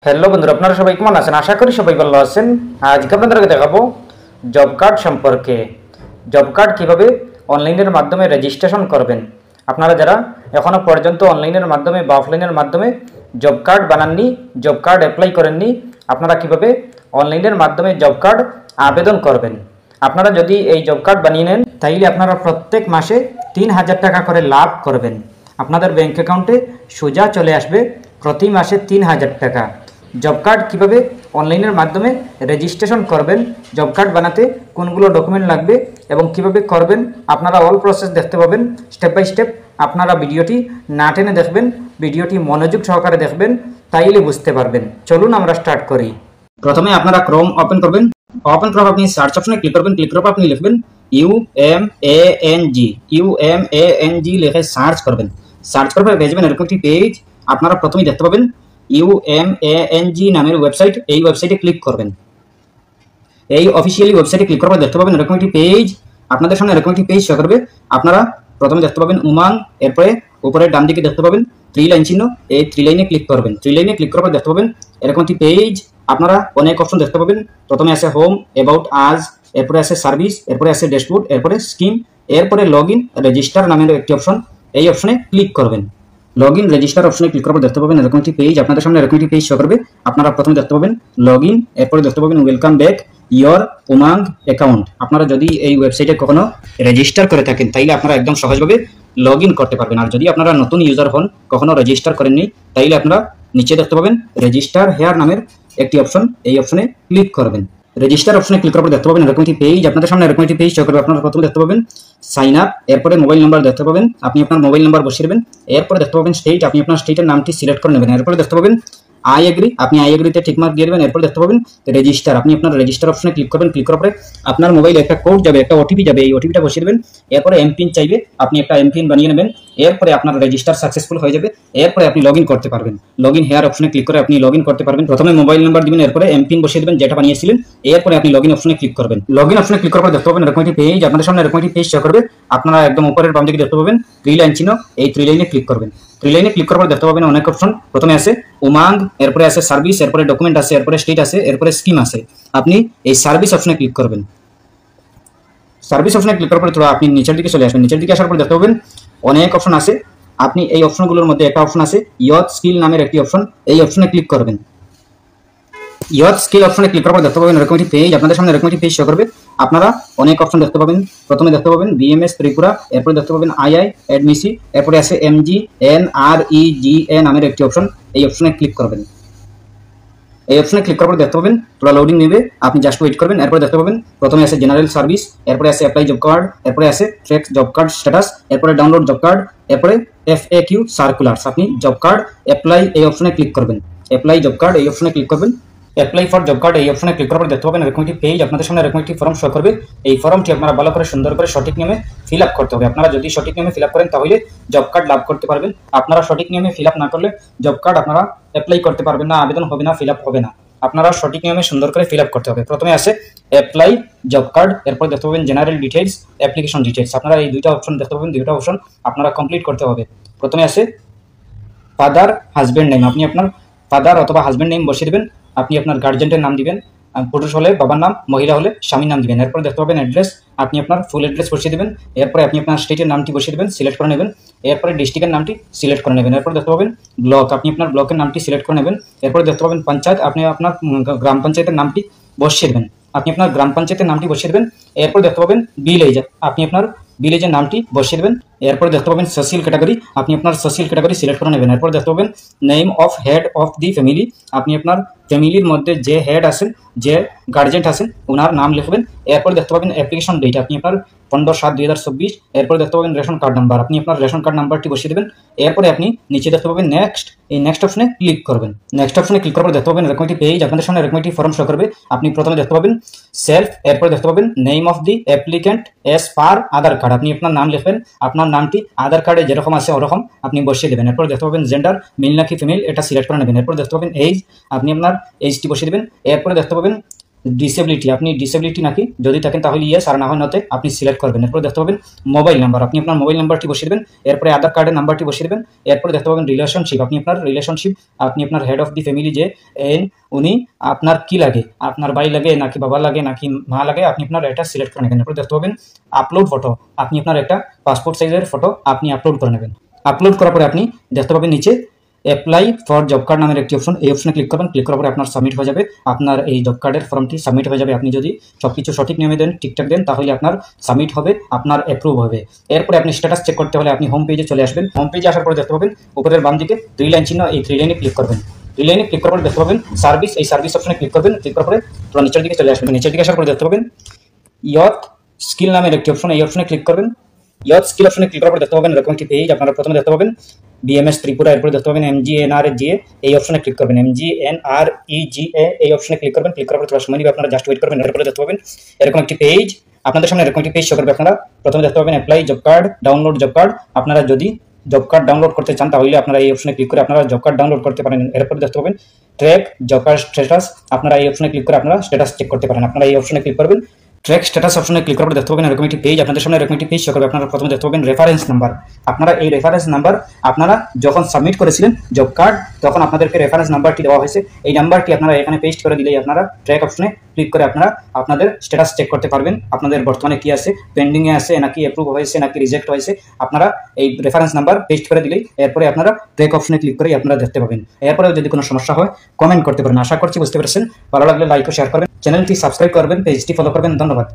Hello বন্ধুরা, আপনারা সবাই কেমন আছেন? আশা করি সবাই ভালো আছেন। আজকে আপনাদেরকে দেখাবো জব কার্ড সম্পর্কে। জব কার্ড কীভাবে অনলাইনের মাধ্যমে রেজিস্ট্রেশন করবেন। আপনারা যারা এখনও পর্যন্ত অনলাইনের মাধ্যমে বা অফলাইনের মাধ্যমে জব কার্ড বানাননি, জব কার্ড অ্যাপ্লাই করেননি, আপনারা কীভাবে অনলাইনের মাধ্যমে জব কার্ড আবেদন করবেন। আপনারা যদি এই জব কার্ড বানিয়ে নেন তাইলে আপনারা প্রত্যেক মাসে ৩,০০০ টাকা করে লাভ করবেন। আপনাদের ব্যাঙ্ক অ্যাকাউন্টে সোজা চলে আসবে প্রতি মাসে ৩,০০০ টাকা। জব কার্ড কীভাবে অনলাইনের মাধ্যমে রেজিস্ট্রেশন করবেন, জব কার্ড বানাতে কোনগুলো ডকুমেন্ট লাগবে এবং কিভাবে করবেন আপনারা অল প্রসেস দেখতে পাবেন স্টেপ বাই স্টেপ। আপনারা ভিডিওটি না টেনে দেখবেন, ভিডিওটি মনোযোগ সহকারে দেখবেন, তাইলে বুঝতে পারবেন। চলুন আমরা স্টার্ট করি। প্রথমে আপনারা ক্রোম ওপেন করবেন। ওপেন করার আপনি সার্চ অপশনে ক্লিক করবেন। ক্লিক করার পর আপনি লিখবেন UMANG লিখে সার্চ করবেন। সার্চ করার পর ভেজবেন এরকম একটি পেজ। আপনারা প্রথমেই দেখতে পাবেন UMANG নামের ওয়েবসাইট। এই ওয়েবসাইটে ক্লিক করবেন। এই অফিসিয়ালি ওয়েবসাইটে ক্লিক করার পর দেখতে পাবেন এরকম একটি পেজ। আপনাদের সামনে এরকম একটি পেজ শো করবে। আপনারা প্রথমে দেখতে পাবেন উমাং, এরপরে উপরে ডান দিকে দেখতে পাবেন 3 লাইন চিহ্ন। এই 3 লাইনে ক্লিক করবেন। 3 লাইনে ক্লিক করার পর দেখতে পাবেন এরকম একটি পেজ। আপনারা অনেক অপশন দেখতে পাবেন। প্রথমে আছে হোম, অ্যাবাউট আজ, এরপরে আছে সার্ভিস, এরপরে আছে ড্যাশবোর্ড, এরপরে স্কিম, এরপরে লগ ইন রেজিস্টার নামের একটি অপশন। এই অপশনে ক্লিক করবেন। লগ ইন রেজিস্টার অপশনে ক্লিক করার পর দেখতে পাবেন এরকম একটি পেজ। আপনাদের সামনে এরকম একটি পেজ শো করবে। আপনারা প্রথমে দেখতে পাবেন লগ ইন, এরপরে দেখতে পাবেন welcome back your Umang account. আপনারা যদি এই ওয়েবসাইটে কখনো রেজিস্টার করে থাকেন তাইলে আপনারা একদম সহজভাবে লগ ইন করতে পারবেন। আর যদি আপনারা নতুন ইউজার হন, কখনো রেজিস্টার করেননি, তাইলে আপনারা নিচে দেখতে পাবেন রেজিস্টার হেয়ার নামের একটি অপশন। এই অপশনে ক্লিক করবেন। রেজিস্টার অপশনে ক্লিক করার পর দেখতে পাবেন এরকম একটি পেজ। আপনাদের সামনে এরকম একটি পেজ শো করবে। আপনারা প্রথমে দেখতে পাবেন সাইন আপ, এরপরে মোবাইল নাম্বার দেখতে পাবেন। আপনি আপনার মোবাইল নাম্বার বসিয়ে দেবেন। এরপরে দেখতে পাবেন স্টেট, আপনি আপনার স্টেটের নামটি সিলেক্ট করে নেবেন। এরপরে দেখতে পাবেন আই এগ্রি, আপনি আই এগ্রিতে টিকমার্ক দিয়ে দেবেন। এরপর দেখতে পাবেন রেজিস্টার, আপনি আপনার রেজিস্টার অপশনে ক্লিক করবেন। ক্লিক করার পরে আপনার মোবাইলে একটা কোড যাবে, একটা ওটিপি যাবে। এই ওটিপিটা বসিয়ে দেবেন। এরপরে এমপিন চাইবে, আপনি একটা এমপিন বানিয়ে নেবেন। এরপরে আপনার রেজিস্টার সাকসেসফুল হয়ে যাবে। এরপরে আপনি লগ ইন করতে পারবেন। লগ ইন হেয়ার অপশনে ক্লিক করে আপনি লগ ইন করতে পারবেন। প্রথমে মোবাইল নাম্বার দিবেন, এরপরে এমপিন বসিয়ে দেবেন যেটা বানিয়েছিলেন। এরপরে আপনি লগ ইন অপশনে ক্লিক করবেন। লগ ইন অপশনে ক্লিক করার পর দেখতে পাবেন এরকম একটি পেজ। আপনাদের সামনে এরকম একটি পেজ শো করবে। আপনারা একদম উপরের বাম দিকে দেখতে পাবেন 3 লাইন চিহ্ন। এই 3 লাইনে ক্লিক করবেন। 3 লাইনে ক্লিক করার পর দেখতে পাবেন অনেক অপশন। প্রথমে আছে উমাং, এরপরে আছে সার্ভিস, এরপরে ডকুমেন্ট আছে, এরপরে স্টেট আছে, এরপরে স্কিম আছে। আপনি এই সার্ভিস অপশনে ক্লিক করবেন। সার্ভিস অপশনে ক্লিক করার পরে থোড়া আপনি নিচের দিকে চলে আসবেন। নিচের দিকে আসার পর দেখতে পাবেন অনেক অপশন আছে। আপনি এই অপশনগুলোর মধ্যে একটা অপশন আছে ইয়থ স্কিল নামের একটি অপশন। এই অপশনে ক্লিক করবেন। ইয়থ স্কিল অপশনে ক্লিক করার পর দেখতে পাবেন এরকম একটি পেজ। আপনাদের সামনে এরকম একটি পেজ শো করবে। আপনারা অনেক অপশন দেখতে পাবেন। প্রথমে দেখতে পাবেন বিএমএস ত্রিপুরা, এরপরে দেখতে পাবেন আইআই এডমিসি, এরপরে আছে MGNREGA নামের একটি অপশন। এই অপশনে ক্লিক করবেন। এই অপশনে ক্লিক করার পর দেখতে পাবেন পুরো লোডিং নেবে, আপনি জাস্ট ওয়েট করবেন। এরপরে দেখতে পাবেন প্রথমে আছে জেনারেল সার্ভিস, এরপরে আছে অ্যাপ্লাই জব কার্ড, এরপরে আছে ট্র্যাক জব কার্ড স্ট্যাটাস, এরপরে ডাউনলোড জব কার্ড, এরপরে FAQ সার্কুলার্স। আপনি জব কার্ড অ্যাপ্লাই এই অপশনে ক্লিক করবেন। অ্যাপ্লাই জব কার্ড এই অপশনে ক্লিক করবেন। অ্যাপ্লাই ফর জব কার্ড এই অপশনে ক্লিক করার পর দেখতে পাবেন এরকম একটি পেজ। আপনাদের সামনে এরকম একটি ফর্ম শো করবে। এই ফর্মটি আপনারা ভালো করে সুন্দর করে সঠিক নিয়মে ফিল আপ করতে হবে। আপনারা যদি সঠিক নিয়মে ফিল আপ করেন তাহলে জব কার্ড লাভ করতে পারবেন। আপনারা সঠিক নিয়মে ফিল আপ না করলে জব কার্ড আপনারা অ্যাপ্লাই করতে পারবেন না, আবেদন হবে না, ফিল আপ হবে না। আপনারা সঠিক নিয়মে সুন্দর করে ফিল আপ করতে হবে। প্রথমে আছে অ্যাপ্লাই জব কার্ড, এরপর দেখতে পাবেন জেনারেল ডিটেইলস, অ্যাপ্লিকেশন ডিটেইলস। আপনারা এই দুইটা অপশন দেখতে পাবেন। দুইটা অপশন আপনারা কমপ্লিট করতে হবে। প্রথমে আছে ফাদার হাজব্যান্ড নেম, আপনি আপনার ফাদার অথবা হাজব্যান্ড নেম বসিয়ে দেবেন। আপনি আপনার গার্জেন্টের নাম দিবেন, পুরুষ হলে বাবার নাম, মহিলা হলে স্বামীর নাম দিবেন। এরপর দেখতে পাবেন অ্যাড্রেস, আপনি আপনার ফুল অ্যাড্রেস বসিয়ে দেবেন। এরপরে আপনি আপনার স্টেটের নামটি বসিয়ে দেবেন, সিলেক্ট করে নেবেন। এরপরে ডিস্ট্রিক্টের নামটি সিলেক্ট করে নেবেন। এরপর দেখতে পাবেন ব্লক, আপনি আপনার ব্লকের নামটি সিলেক্ট করে নেবেন। এরপরে দেখতে পাবেন পঞ্চায়েত, আপনি আপনার গ্রাম পঞ্চায়েতের নামটি বসিয়ে দেবেন। আপনি আপনার গ্রাম পঞ্চায়েতের নামটি বসিয়ে দেবেন। এরপর দেখতে পাবেন ভিলেজ, আপনি আপনার ভিলেজের নামটি বসিয়ে দেবেন। এরপর দেখতে পাবেন সোশিয়াল ক্যাটাগরি, আপনি আপনার সোশিয়াল ক্যাটাগরি সিলেক্ট করে নেবেন। এরপর দেখতে পাবেন name of head of the family, আপনি আপনার ফ্যামিলির মধ্যে যে হেড আছেন, যে গার্জেন্ট আছেন, ওনার নাম লিখবেন। এরপর দেখতে পাবেন অ্যাপ্লিকেশন ডেট, আপনি আপনার 15/7/2024। এরপর দেখতে পাবেন রেশন কার্ড নাম্বার, আপনি আপনার রেশন কার্ড নাম্বারটি বসিয়ে দেবেন। এরপরে আপনি নিচে দেখতে পাবেন নেক্সট, এই নেক্সট অপশনে ক্লিক করবেন। নেক্সট অপশনে ক্লিক করার পর দেখতে পাবেন এরকম একটি পেজ। আপনাদের সামনে এরকম একটি ফর্ম শো করবে। আপনি প্রথমে দেখতে পাবেন সেলফ, এরপর দেখতে পাবেন name of the applicant S per Aadhaar card, আপনি আপনার নাম লিখবেন। আপনার নামটি আধার কার্ডে যেরকম আছে ওরকম আপনি বসিয়ে দেবেন। এরপর দেখতে পাবেন জেন্ডার, মেল নাকি ফিমেল, এটা সিলেক্ট করে নেবেন। এরপর দেখতে পাবেন এজ, আপনি আপনার এজটি বসিয়ে দেবেন। এরপরে দেখতে পাবেন ডিসেবিলিটি, আপনি ডিসেবিলিটি নাকি যদি থাকেন তাহলে ইয়েস, আর না হয় নতে আপনি সিলেক্ট করবেন। এরপরে দেখতে পাবেন মোবাইল নাম্বার, আপনি আপনার মোবাইল নাম্বারটি বসিয়ে দেবেন। এরপরে আধার কার্ডের নাম্বারটি বসিয়ে দেবেন। এরপরে দেখতে পাবেন রিলেশনশিপ, আপনি আপনার রিলেশনশিপ, আপনি আপনার হেড অফ দি ফ্যামিলি যে উনি আপনার কি লাগে, আপনার ভাই লাগে নাকি বাবা লাগে নাকি মা লাগে, আপনি আপনার এটা সিলেক্ট করে নেবেন। এরপরে দেখতে পাবেন আপলোড ফটো, আপনি আপনার একটা পাসপোর্ট সাইজের ফটো আপনি আপলোড করে নেবেন। আপলোড করার পরে আপনি দেখতে পাবেন নিচে অ্যাপ্লাই ফর জব কার্ড নামের একটি অপশন, এই অপশনে ক্লিক করবেন। ক্লিক করার পরে আপনার সাবমিট হয়ে যাবে, আপনার এই জব কার্ডের ফর্মটি সাবমিট হয়ে যাবে। আপনি যদি সব কিছু সঠিক নিয়মে দেন, ঠিকঠাক দেন, তাহলে আপনার সাবমিট হবে, আপনার অ্যাপ্রুভ হবে। এরপরে আপনি স্ট্যাটাস চেক করতে হলে আপনি হোম পেজে চলে আসবেন। হোম পেজে আসার পরে দেখতে পাবেন উপরের বাম দিকে 3 লাইন চিহ্ন, এই 3 লাইনে ক্লিক করবেন। 3 লাইনে ক্লিক করার পরে দেখতে পাবেন সার্ভিস, এই সার্ভিস অপশনে ক্লিক করবেন। ক্লিক করার পরে পুরো নিচের দিকে চলে আসবেন। নিচের দিকে আসার পরে দেখতে পাবেন ইয়থ স্কিল নামের একটি অপশন, এই অপশনে ক্লিক করবেন। ইয়থ স্কিল অপশনে ক্লিক করার পরে দেখতে পাবেন এরকম একটি পেজ। আপনারা প্রথমে দেখতে পাবেন বিএমএস ত্রিপুরা, এরপরে দেখতে পাবেন MGNREGA, এই অপশনে ক্লিক করবেন। MGNREGA এই অপশনে ক্লিক করবেন। ক্লিক করার পরে থোড়া সময় নিবে, আপনারা জাস্ট ওয়েট করবেন। এরপরে দেখতে পাবেন এরকম একটি পেজ, আপনাদের সামনে এরকম একটি পেজ শো করবে। আপনারা প্রথমে দেখতে পাবেন apply job card, download job card. আপনারা যদি জব কার্ড ডাউনলোড করতে চান তাহলে আপনারা এই অপশনে ক্লিক করে আপনারা জব কার্ড ডাউনলোড করতে পারেন। এরপরে দেখতে পাবেন ট্র্যাক জব কার্ড স্ট্যাটাস, আপনারা এই অপশনে ক্লিক করে আপনারা স্ট্যাটাস চেক করতে পারেন। আপনারা এই অপশনে ক্লিক করবেন। ট্র্যাক স্ট্যাটাস অপশনে ক্লিক করার পর দেখতে পাবেন এরকম একটি পেজ, আপনাদের সামনে এরকম একটি পেজ শো করবে। আপনারা প্রথমে দেখতে পাবেন রেফারেন্স নাম্বার, আপনারা এই রেফারেন্স নাম্বার আপনারা যখন সাবমিট করেছিলেন জব কার্ড তখন আপনাদেরকে রেফারেন্স নাম্বারটি দেওয়া হয়েছে। এই নাম্বারটি আপনারা এখানে পেস্ট করে দিলেই আপনারা ট্র্যাক অপশনে ক্লিক করে আপনারা আপনাদের স্ট্যাটাস চেক করতে পারবেন, আপনাদের বর্তমানে কি আছে, পেন্ডিংয়ে আছে নাকি অ্যাপ্রুভ হয়েছে নাকি রিজেক্ট হয়েছে। আপনারা এই রেফারেন্স নাম্বার পেস্ট করে দিলেই এরপরে আপনারা ট্র্যাক অপশনে ক্লিক করে আপনারা দেখতে পাবেন। এরপরেও যদি কোনো সমস্যা হয় কমেন্ট করতে পারেন। আশা করছি বুঝতে পেরেছেন। ভালো লাগলে লাইক ও শেয়ার করবেন, চ্যানেলটি সাবস্ক্রাইব করবেন, পেজটি ফলো করবেন। ধন্যবাদ।